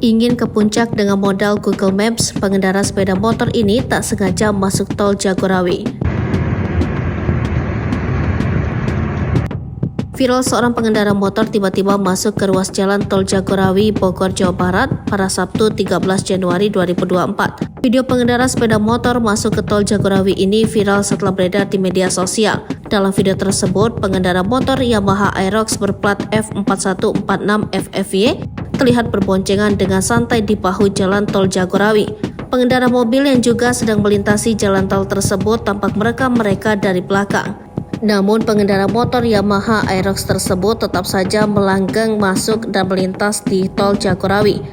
Ingin ke puncak dengan modal Google Maps, pengendara sepeda motor ini tak sengaja masuk tol Jagorawi. Viral seorang pengendara motor tiba-tiba masuk ke ruas jalan tol Jagorawi, Bogor, Jawa Barat pada Sabtu 13 Januari 2024. Video pengendara sepeda motor masuk ke tol Jagorawi ini viral setelah beredar di media sosial. Dalam video tersebut, pengendara motor Yamaha Aerox berplat F4146FFY terlihat berboncengan dengan santai di bahu jalan tol Jagorawi. Pengendara mobil yang juga sedang melintasi jalan tol tersebut tampak merekam mereka dari belakang. Namun pengendara motor Yamaha Aerox tersebut tetap saja melanggang masuk dan melintas di tol Jagorawi.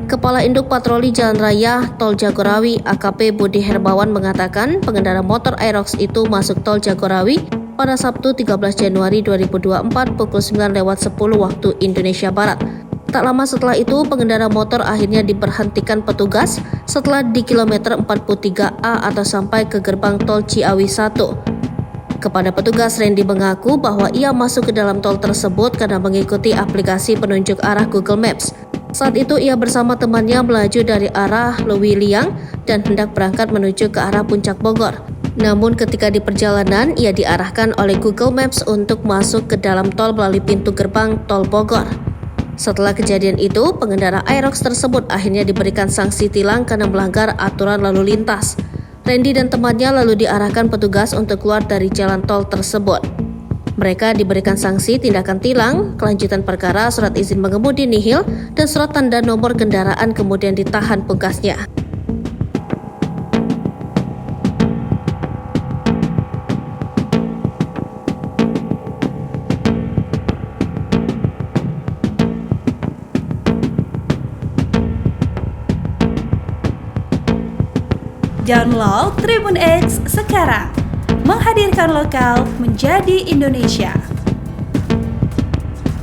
Kepala Induk Patroli Jalan Raya Tol Jagorawi AKP Budi Herbawan mengatakan pengendara motor Aerox itu masuk tol Jagorawi pada Sabtu 13 Januari 2024 pukul 9.10 waktu Indonesia Barat. Tak lama setelah itu, pengendara motor akhirnya diberhentikan petugas setelah di kilometer 43A atau sampai ke gerbang tol Ciawi 1. Kepada petugas, Randy mengaku bahwa ia masuk ke dalam tol tersebut karena mengikuti aplikasi penunjuk arah Google Maps. Saat itu ia bersama temannya melaju dari arah Lewiliang dan hendak berangkat menuju ke arah Puncak Bogor. Namun ketika di perjalanan, ia diarahkan oleh Google Maps untuk masuk ke dalam tol melalui pintu gerbang tol Bogor. Setelah kejadian itu, pengendara Aerox tersebut akhirnya diberikan sanksi tilang karena melanggar aturan lalu lintas. Randy dan temannya lalu diarahkan petugas untuk keluar dari jalan tol tersebut. Mereka diberikan sanksi tindakan tilang, kelanjutan perkara, surat izin mengemudi nihil, dan surat tanda nomor kendaraan kemudian ditahan pungkasnya. Download Tribun X sekarang, menghadirkan lokal menjadi Indonesia.